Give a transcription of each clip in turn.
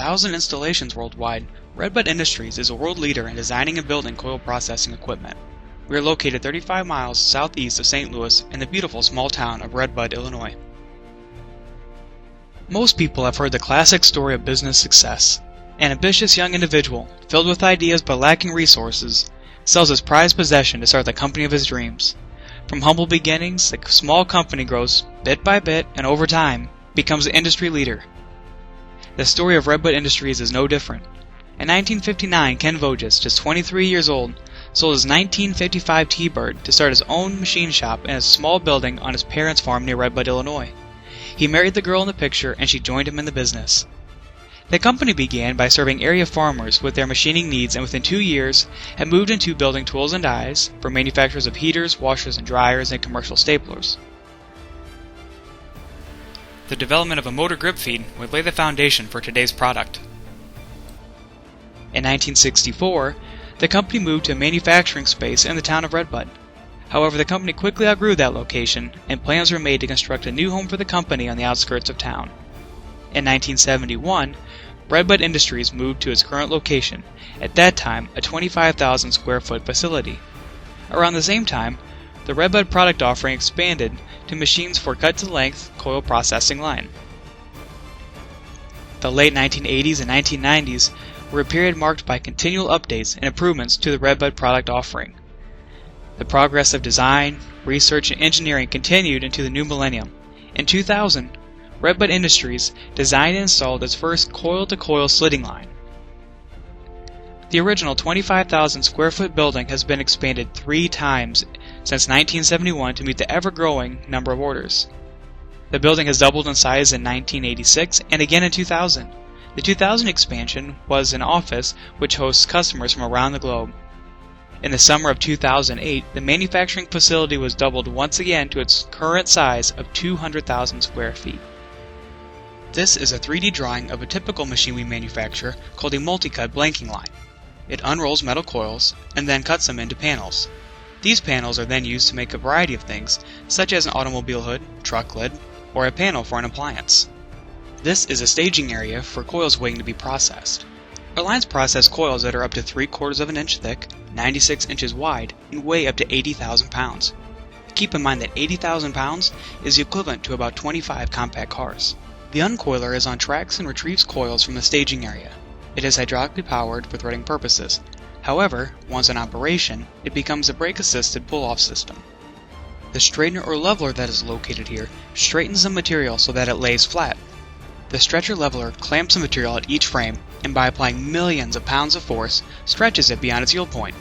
1,000 installations worldwide, Redbud Industries is a world leader in designing and building coil processing equipment. We are located 35 miles southeast of St. Louis in the beautiful small town of Redbud, Illinois. Most people have heard the classic story of business success. An ambitious young individual, filled with ideas but lacking resources, sells his prized possession to start the company of his dreams. From humble beginnings, the small company grows bit by bit and over time becomes an industry leader. The story of Redbud Industries is no different. In 1959, Ken Voges, just 23 years old, sold his 1955 T-Bird to start his own machine shop in a small building on his parents' farm near Redbud, Illinois. He married the girl in the picture and she joined him in the business. The company began by serving area farmers with their machining needs and within 2 years had moved into building tools and dies for manufacturers of heaters, washers and dryers, and commercial staplers. The development of a motor grip feed would lay the foundation for today's product. In 1964, the company moved to a manufacturing space in the town of Redbud. However, the company quickly outgrew that location, and plans were made to construct a new home for the company on the outskirts of town. In 1971, Redbud Industries moved to its current location, at that time a 25,000 square foot facility. Around the same time, the Redbud product offering expanded to machines for cut-to-length coil processing line. The late 1980s and 1990s were a period marked by continual updates and improvements to the Redbud product offering. The progress of design, research, and engineering continued into the new millennium. In 2000, Redbud Industries designed and installed its first coil-to-coil slitting line. The original 25,000 square foot building has been expanded 3 times since 1971 to meet the ever-growing number of orders. The building has doubled in size in 1986 and again in 2000. The 2000 expansion was an office which hosts customers from around the globe. In the summer of 2008, the manufacturing facility was doubled once again to its current size of 200,000 square feet. This is a 3D drawing of a typical machine we manufacture called a multi-cut blanking line. It unrolls metal coils and then cuts them into panels. These panels are then used to make a variety of things, such as an automobile hood, truck lid, or a panel for an appliance. This is a staging area for coils waiting to be processed. Our lines process coils that are up to 3/4 of an inch thick, 96 inches wide, and weigh up to 80,000 pounds. Keep in mind that 80,000 pounds is the equivalent to about 25 compact cars. The uncoiler is on tracks and retrieves coils from the staging area. It is hydraulically powered for threading purposes. However, once in operation, it becomes a brake-assisted pull-off system. The straightener or leveler that is located here straightens the material so that it lays flat. The stretcher leveler clamps the material at each frame and by applying millions of pounds of force, stretches it beyond its yield point.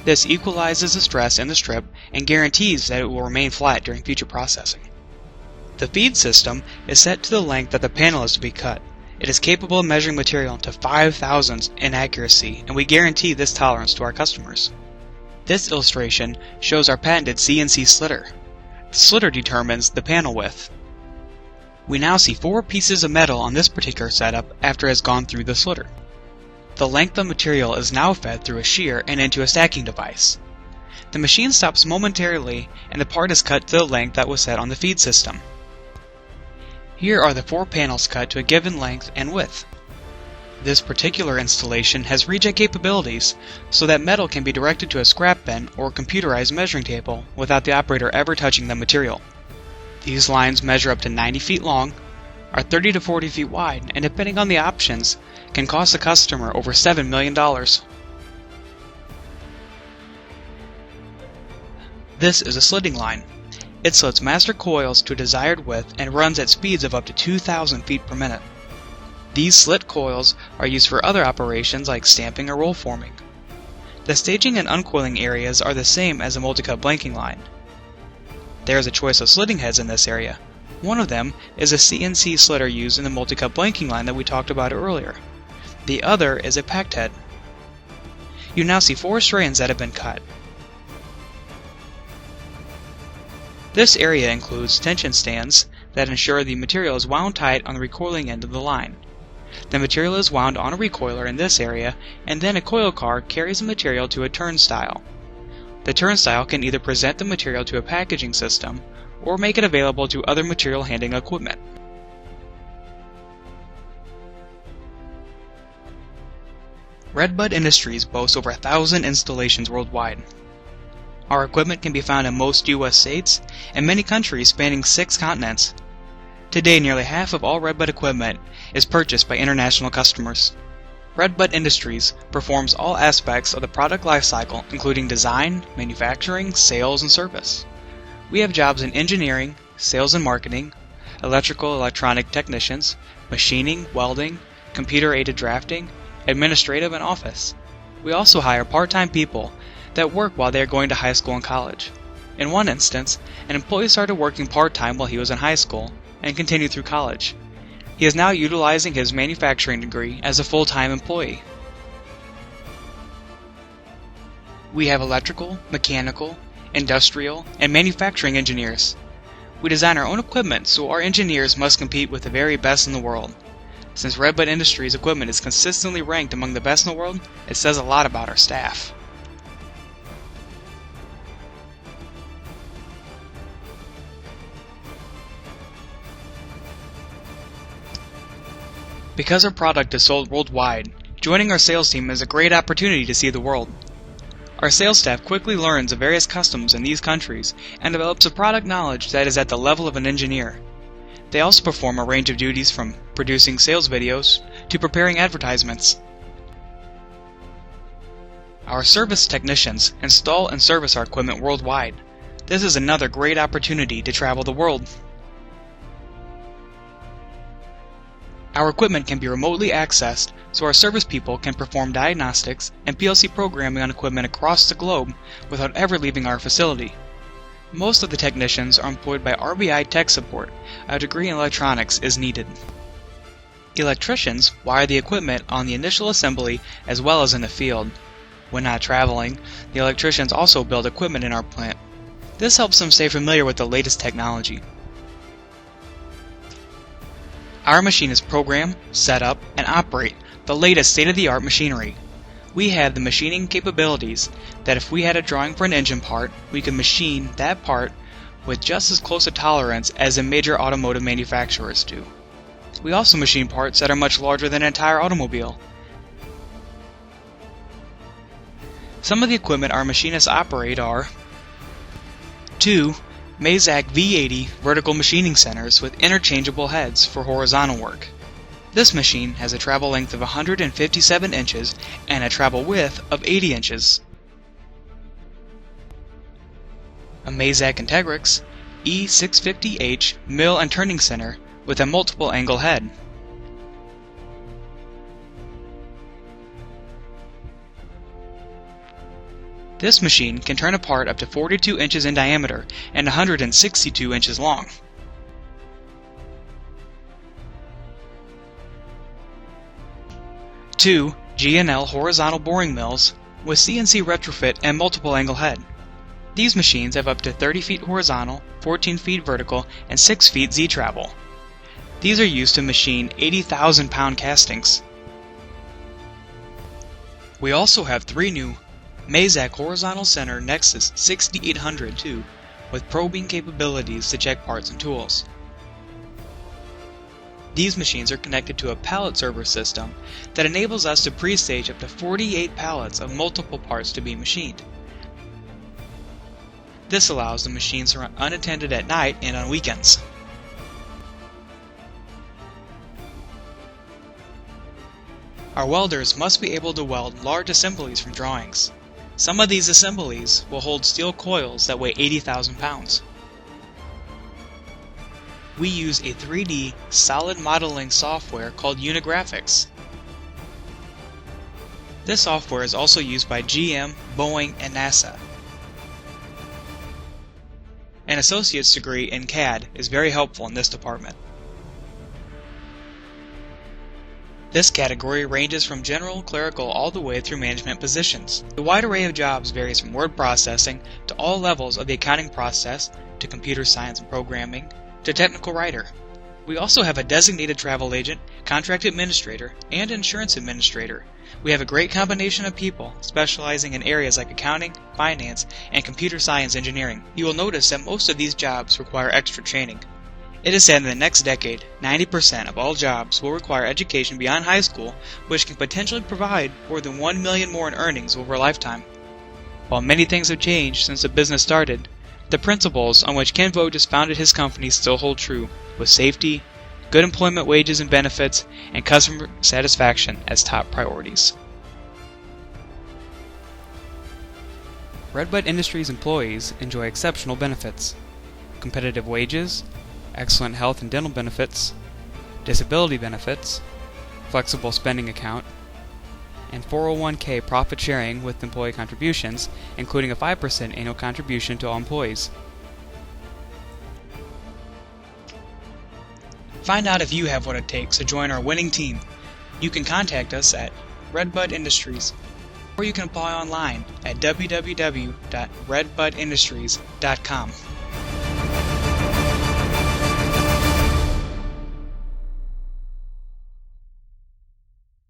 This equalizes the stress in the strip and guarantees that it will remain flat during future processing. The feed system is set to the length that the panel is to be cut. It is capable of measuring material to 5 thousandths in accuracy, and we guarantee this tolerance to our customers. This illustration shows our patented CNC slitter. The slitter determines the panel width. We now see 4 pieces of metal on this particular setup after it has gone through the slitter. The length of material is now fed through a shear and into a stacking device. The machine stops momentarily and the part is cut to the length that was set on the feed system. Here are the 4 panels cut to a given length and width. This particular installation has reject capabilities so that metal can be directed to a scrap bin or computerized measuring table without the operator ever touching the material. These lines measure up to 90 feet long, are 30 to 40 feet wide, and depending on the options, can cost the customer over $7 million. This is a slitting line. It slits master coils to a desired width and runs at speeds of up to 2,000 feet per minute. These slit coils are used for other operations like stamping or roll forming. The staging and uncoiling areas are the same as a multi-cut blanking line. There is a choice of slitting heads in this area. One of them is a CNC slitter used in the multi-cut blanking line that we talked about earlier. The other is a packed head. You now see 4 strands that have been cut. This area includes tension stands that ensure the material is wound tight on the recoiling end of the line. The material is wound on a recoiler in this area, and then a coil car carries the material to a turnstile. The turnstile can either present the material to a packaging system or make it available to other material handling equipment. Redbud Industries boasts over 1,000 installations worldwide. Our equipment can be found in most U.S. states and many countries spanning 6 continents. Today, nearly half of all Redbud equipment is purchased by international customers. Redbud Industries performs all aspects of the product lifecycle, including design, manufacturing, sales, and service. We have jobs in engineering, sales and marketing, electrical electronic technicians, machining, welding, computer-aided drafting, administrative, and office. We also hire part-time people that work while they are going to high school and college. In one instance, an employee started working part-time while he was in high school and continued through college. He is now utilizing his manufacturing degree as a full-time employee. We have electrical, mechanical, industrial, and manufacturing engineers. We design our own equipment, so our engineers must compete with the very best in the world. Since Redbud Industries equipment is consistently ranked among the best in the world, it says a lot about our staff. Because our product is sold worldwide, joining our sales team is a great opportunity to see the world. Our sales staff quickly learns of various customs in these countries and develops a product knowledge that is at the level of an engineer. They also perform a range of duties from producing sales videos to preparing advertisements. Our service technicians install and service our equipment worldwide. This is another great opportunity to travel the world. Our equipment can be remotely accessed, so our service people can perform diagnostics and PLC programming on equipment across the globe without ever leaving our facility. Most of the technicians are employed by RBI Tech Support. A degree in electronics is needed. Electricians wire the equipment on the initial assembly as well as in the field. When not traveling, the electricians also build equipment in our plant. This helps them stay familiar with the latest technology. Our machinists program, set up, and operate the latest state-of-the-art machinery. We have the machining capabilities that if we had a drawing for an engine part, we could machine that part with just as close a tolerance as the major automotive manufacturers do. We also machine parts that are much larger than an entire automobile. Some of the equipment our machinists operate are 2 Mazak V80 vertical machining centers with interchangeable heads for horizontal work. This machine has a travel length of 157 inches and a travel width of 80 inches. A Mazak Integrix E650H mill and turning center with a multiple angle head. This machine can turn a part up to 42 inches in diameter and 162 inches long. Two G&L horizontal boring mills with CNC retrofit and multiple angle head. These machines have up to 30 feet horizontal, 14 feet vertical, and 6 feet Z-travel. These are used to machine 80,000 pound castings. We also have 3 new Mazak horizontal center Nexus 6800 II with probing capabilities to check parts and tools. These machines are connected to a pallet server system that enables us to pre-stage up to 48 pallets of multiple parts to be machined. This allows the machines to run unattended at night and on weekends. Our welders must be able to weld large assemblies from drawings. Some of these assemblies will hold steel coils that weigh 80,000 pounds. We use a 3D solid modeling software called Unigraphics. This software is also used by GM, Boeing, and NASA. An associate's degree in CAD is very helpful in this department. This category ranges from general clerical all the way through management positions. The wide array of jobs varies from word processing to all levels of the accounting process to computer science and programming to technical writer. We also have a designated travel agent, contract administrator, and insurance administrator. We have a great combination of people specializing in areas like accounting, finance, and computer science engineering. You will notice that most of these jobs require extra training. It is said in the next decade, 90% of all jobs will require education beyond high school, which can potentially provide more than $1 million more in earnings over a lifetime. While many things have changed since the business started, the principles on which Ken Vogt founded his company still hold true, with safety, good employment wages and benefits, and customer satisfaction as top priorities. Redbud Industries employees enjoy exceptional benefits: competitive wages, excellent health and dental benefits, disability benefits, flexible spending account, and 401k profit sharing with employee contributions, including a 5% annual contribution to all employees. Find out if you have what it takes to join our winning team. You can contact us at Redbud Industries, or you can apply online at www.redbudindustries.com.